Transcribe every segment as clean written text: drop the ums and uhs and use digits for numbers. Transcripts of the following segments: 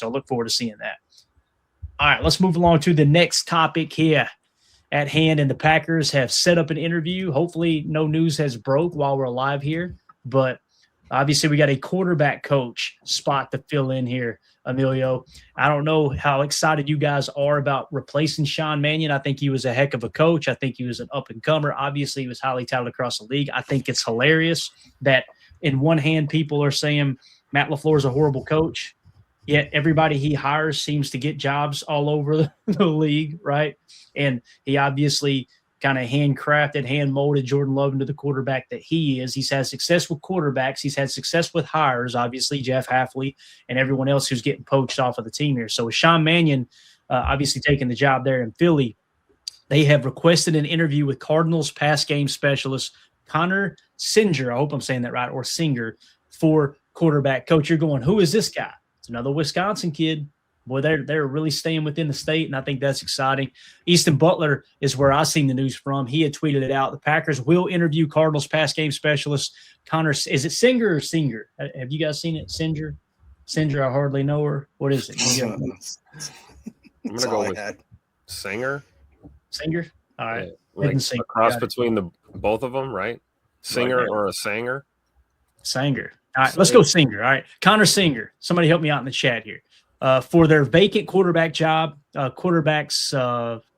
So I look forward to seeing that. All right, let's move along to the next topic here at hand. And the Packers have set up an interview. Hopefully no news has broke while we're alive here. But obviously we got a quarterback coach spot to fill in here, Emilio. I don't know how excited you guys are about replacing Sean Mannion. I think he was a heck of a coach. I think he was an up-and-comer. Obviously, he was highly touted across the league. I think it's hilarious that in one hand people are saying Matt LaFleur is a horrible coach, yet everybody he hires seems to get jobs all over the league, right? And he obviously kind of handcrafted, hand-molded Jordan Love into the quarterback that he is. He's had success with quarterbacks. He's had success with hires, obviously, Jeff Hafley and everyone else who's getting poached off of the team here. So with Sean Mannion obviously taking the job there in Philly, they have requested an interview with Cardinals pass game specialist Connor Senger, I hope I'm saying that right, or Singer, for quarterback coach. You're going, who is this guy? It's another Wisconsin kid. Boy, they're really staying within the state, and I think that's exciting. Easton Butler is where I seen the news from. He had tweeted it out. The Packers will interview Cardinals pass game specialist Connor. Is it Singer or Singer? Have you guys seen it? Singer? Singer, I hardly know her. What is it? I'm going to go with Singer. Singer? All right. Yeah, like a cross between the both of them, right? Singer or a Sanger? Sanger. All right, let's go Singer. All right, Connor Senger. Somebody help me out in the chat here. For their vacant quarterback job, quarterback's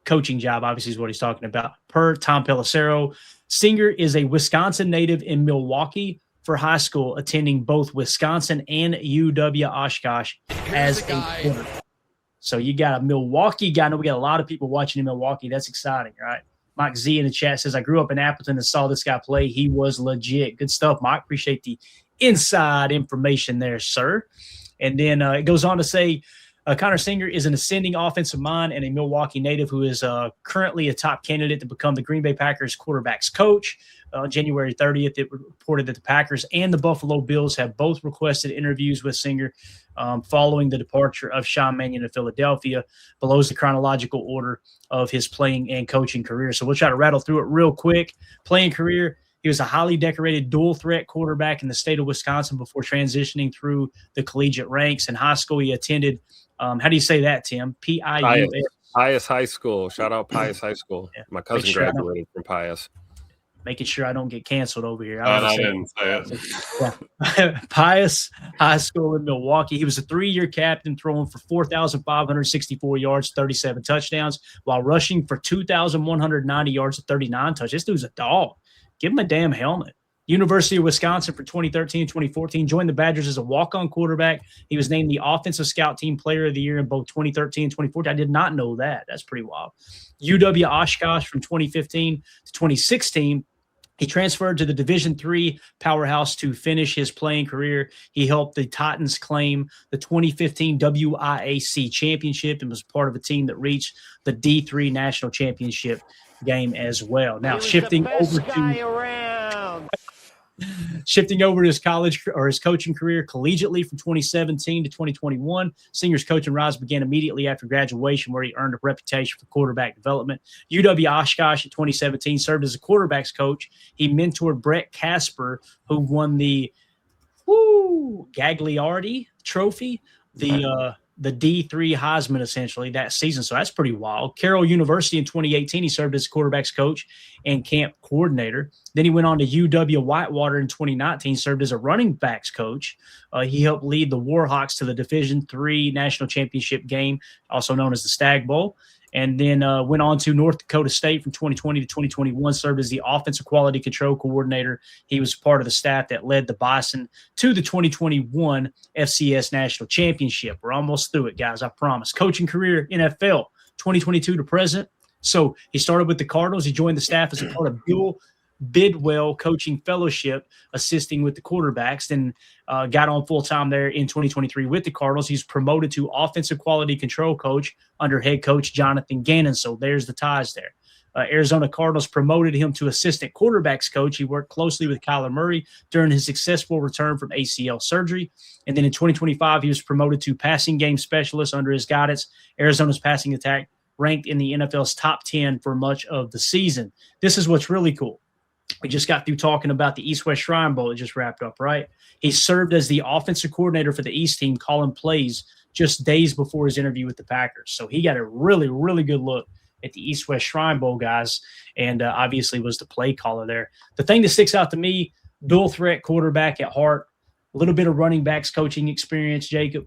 coaching job, obviously is what he's talking about. Per Tom Pelissero, Singer is a Wisconsin native in Milwaukee for high school, attending both Wisconsin and UW-Oshkosh as a quarterback. So you got a Milwaukee guy. I know we got a lot of people watching in Milwaukee. That's exciting, right? Mike Z in the chat says, I grew up in Appleton and saw this guy play. He was legit. Good stuff, Mike. Appreciate the inside information there, sir. And then it goes on to say, Connor Senger is an ascending offensive mind and a Milwaukee native who is currently a top candidate to become the Green Bay Packers quarterback's coach. On January 30th, it reported that the Packers and the Buffalo Bills have both requested interviews with Senger following the departure of Sean Mannion to Philadelphia. Below is the chronological order of his playing and coaching career. So we'll try to rattle through it real quick. Playing career, he was a highly decorated dual-threat quarterback in the state of Wisconsin before transitioning through the collegiate ranks. In high school, he attended how do you say that, Tim? Pius. Pius High School. Shout out Pius High School. Yeah. My cousin graduated from Pius. Making sure I don't get canceled over here. I didn't say it. Yeah. Pius High School in Milwaukee. He was a 3-year captain, throwing for 4,564 yards, 37 touchdowns, while rushing for 2,190 yards and 39 touchdowns. This dude's a dog. Give him a damn helmet. University of Wisconsin for 2013 and 2014. Joined the Badgers as a walk-on quarterback. He was named the Offensive Scout Team Player of the Year in both 2013 and 2014. I did not know that. That's pretty wild. UW-Oshkosh from 2015 to 2016. He transferred to the Division III powerhouse to finish his playing career. He helped the Titans claim the 2015 WIAC championship and was part of a team that reached the D3 National Championship game as well. Now shifting over to his college or his coaching career collegiately from 2017 to 2021. Singer's coaching rise began immediately after graduation, where he earned a reputation for quarterback development. UW-Oshkosh in 2017 served as a quarterback's coach. He mentored Brett Kasper, who won the Gagliardi Trophy, the D3 Heisman essentially that season. So that's pretty wild. Carroll University in 2018, he served as quarterback's coach and camp coordinator. Then he went on to UW-Whitewater in 2019, served as a running backs coach. He helped lead the Warhawks to the Division III National Championship game, also known as the Stag Bowl. And then went on to North Dakota State from 2020 to 2021, served as the offensive quality control coordinator. He was part of the staff that led the Bison to the 2021 FCS National Championship. We're almost through it, guys, I promise. Coaching career, NFL, 2022 to present. So he started with the Cardinals. He joined the staff as a part of Bill Bidwill Coaching Fellowship, assisting with the quarterbacks, then got on full-time there in 2023 with the Cardinals. He's promoted to offensive quality control coach under head coach Jonathan Gannon, so there's the ties there. Arizona Cardinals promoted him to assistant quarterbacks coach. He worked closely with Kyler Murray during his successful return from ACL surgery. And then in 2025, he was promoted to passing game specialist under his guidance. Arizona's passing attack ranked in the NFL's top 10 for much of the season. This is what's really cool. We just got through talking about the East-West Shrine Bowl. It just wrapped up, right? He served as the offensive coordinator for the East team, calling plays just days before his interview with the Packers. So he got a really, really good look at the East-West Shrine Bowl guys, and obviously was the play caller there. The thing that sticks out to me, dual threat quarterback at heart, a little bit of running backs coaching experience, Jacob.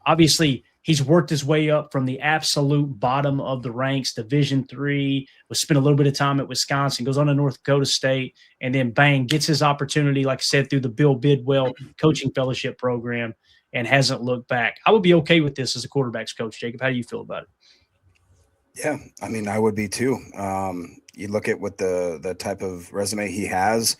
Obviously, he's worked his way up from the absolute bottom of the ranks, Division III, spent a little bit of time at Wisconsin, goes on to North Dakota State, and then bang, gets his opportunity, like I said, through the Bill Bidwill coaching fellowship program and hasn't looked back. I would be okay with this as a quarterback's coach. Jacob, how do you feel about it? Yeah, I mean, I would be too. You look at what the type of resume he has.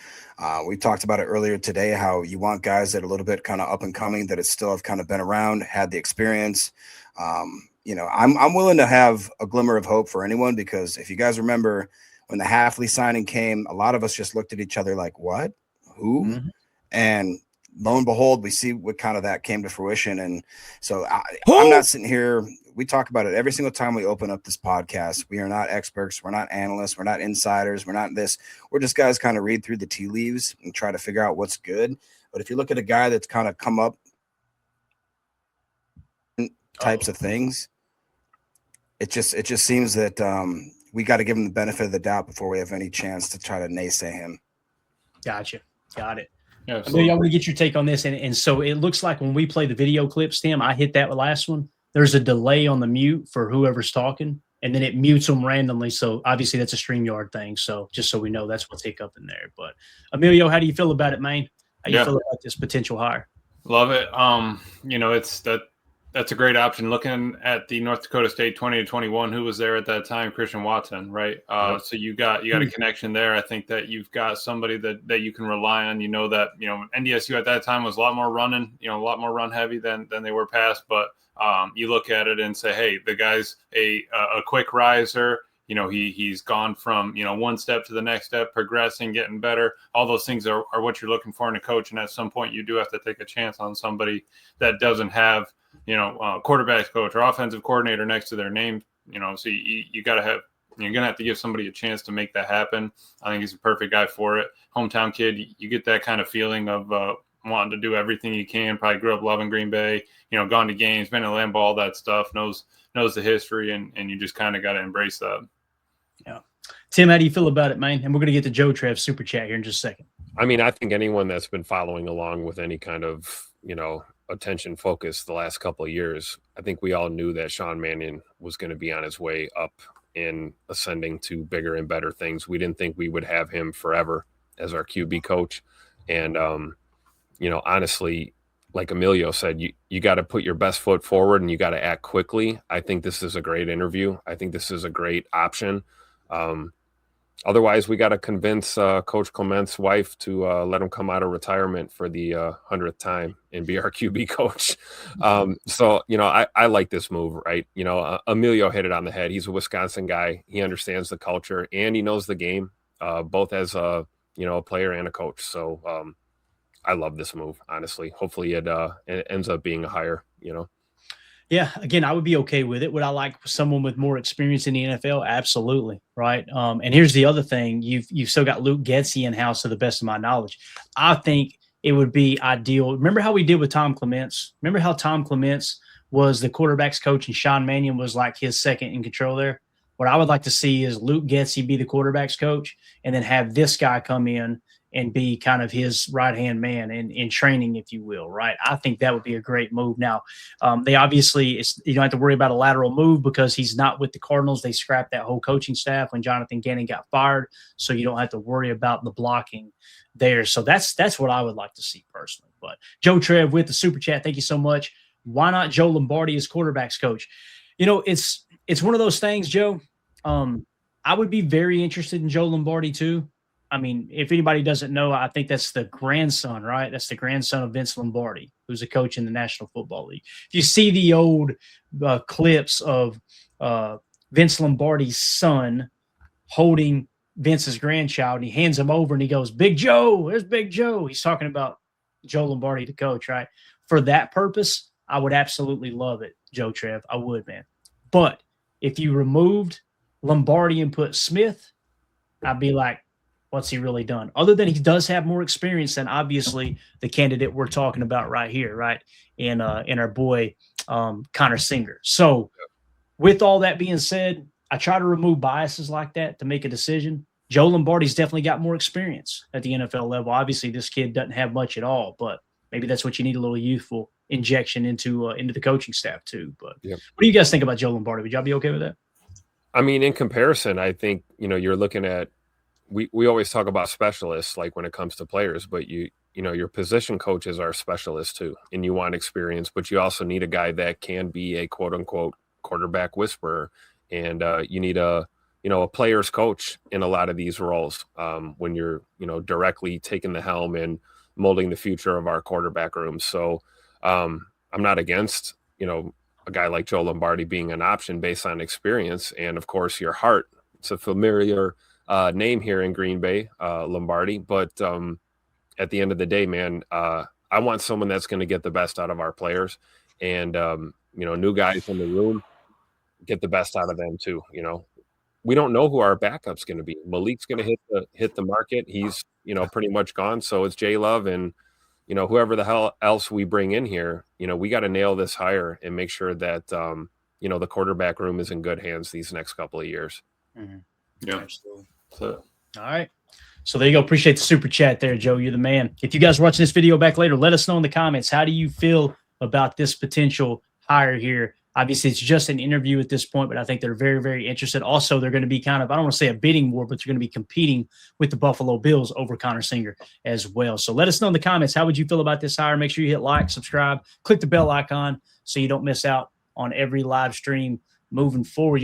We talked about it earlier today, how you want guys that are a little bit kind of up and coming, that still have kind of been around, had the experience. I'm willing to have a glimmer of hope for anyone, because if you guys remember when the Hafley signing came, a lot of us just looked at each other like, what? Who? Mm-hmm. And lo and behold, we see what kind of that came to fruition. And so I'm not sitting here. We talk about it every single time we open up this podcast. We are not experts. We're not analysts. We're not insiders. We're not this. We're just guys kind of read through the tea leaves and try to figure out what's good. But if you look at a guy that's kind of come up types of things, it just seems that we got to give him the benefit of the doubt before we have any chance to try to naysay him. Gotcha. Got it. Yeah, I want to get your take on this. And so it looks like when we play the video clips, Tim, I hit that last one. There's a delay on the mute for whoever's talking, and then it mutes them randomly. So obviously that's a StreamYard thing. So just so we know, that's what's hiccup in there. But Emilio, how do you feel about it, man? How you feel about this potential hire? Love it. That's a great option. Looking at the North Dakota State 20-21, who was there at that time, Christian Watson, right? So you got a connection there. I think that you've got somebody that you can rely on. NDSU at that time was a lot more running, a lot more run heavy than they were past. But you look at it and say, hey, the guy's a quick riser. He's gone from, one step to the next step, progressing, getting better. All those things are what you're looking for in a coach. And at some point you do have to take a chance on somebody that doesn't have, quarterback coach or offensive coordinator next to their name, so you got to have, you're going to have to give somebody a chance to make that happen. I think he's a perfect guy for it. Hometown kid, you get that kind of feeling of wanting to do everything you can, probably grew up loving Green Bay, gone to games, been in Lambeau, all that stuff, knows the history, and you just kind of got to embrace that. Yeah. Tim, how do you feel about it, man? And we're going to get to Joe Trev super chat here in just a second. I mean, I think anyone that's been following along with any kind of, attention focus the last couple of years, I think we all knew that Sean Mannion was going to be on his way up in ascending to bigger and better things. We didn't think we would have him forever as our QB coach. And, honestly, like Emilio said, you got to put your best foot forward and you got to act quickly. I think this is a great interview. I think this is a great option. Otherwise, we got to convince Coach Clement's wife to let him come out of retirement for the 100th time and be our QB coach. So, I like this move, right? Emilio hit it on the head. He's a Wisconsin guy. He understands the culture and he knows the game, both as a player and a coach. So I love this move, honestly. Hopefully it ends up being a hire, Yeah, again, I would be okay with it. Would I like someone with more experience in the NFL? Absolutely, right? And here's the other thing. You've still got Luke Getsy in-house to the best of my knowledge. I think it would be ideal. Remember how we did with Tom Clements? Remember how Tom Clements was the quarterback's coach and Sean Mannion was like his second in control there? What I would like to see is Luke Getsy be the quarterback's coach and then have this guy come in and be kind of his right-hand man in training, if you will, right? I think that would be a great move. Now, they obviously you don't have to worry about a lateral move because he's not with the Cardinals. They scrapped that whole coaching staff when Jonathan Gannon got fired, so you don't have to worry about the blocking there. So that's what I would like to see personally. But Joe Trev with the super chat, thank you so much. Why not Joe Lombardi as quarterback's coach? It's one of those things, Joe. I would be very interested in Joe Lombardi too. I mean, if anybody doesn't know, I think that's the grandson, right? That's the grandson of Vince Lombardi, who's a coach in the National Football League. If you see the old clips of Vince Lombardi's son holding Vince's grandchild, and he hands him over and he goes, "Big Joe, there's Big Joe." He's talking about Joe Lombardi, the coach, right? For that purpose, I would absolutely love it, Joe Trev. I would, man. But if you removed Lombardi and put Smith, I'd be like, what's he really done? Other than he does have more experience than obviously the candidate we're talking about right here, right? And our boy Connor Senger. So with all that being said, I try to remove biases like that to make a decision. Joe Lombardi's definitely got more experience at the NFL level. Obviously, this kid doesn't have much at all, but maybe that's what you need, a little youthful injection into the coaching staff too. But What do you guys think about Joe Lombardi? Would y'all be okay with that? I mean, in comparison, I think, you're looking at, we always talk about specialists, like when it comes to players, but your position coaches are specialists too, and you want experience, but you also need a guy that can be a quote unquote quarterback whisperer. And you need a player's coach in a lot of these roles when you're, directly taking the helm and molding the future of our quarterback room. So I'm not against, a guy like Joe Lombardi being an option based on experience. And of course, your heart. It's a familiar name here in Green Bay, Lombardi. But at the end of the day, man, I want someone that's going to get the best out of our players. And, new guys in the room, get the best out of them too. We don't know who our backup's going to be. Malik's going to hit the market. He's, pretty much gone. So it's J Love and, whoever the hell else we bring in here, we got to nail this hire and make sure that, the quarterback room is in good hands these next couple of years. Mm-hmm. Yeah, absolutely. So. All right. So there you go. Appreciate the super chat there, Joe. You're the man. If you guys are watching this video back later, let us know in the comments. How do you feel about this potential hire here? Obviously, it's just an interview at this point, but I think they're very, very interested. Also, they're going to be kind of, I don't want to say a bidding war, but they're going to be competing with the Buffalo Bills over Connor Senger as well. So let us know in the comments, how would you feel about this hire? Make sure you hit like, subscribe, click the bell icon so you don't miss out on every live stream moving forward.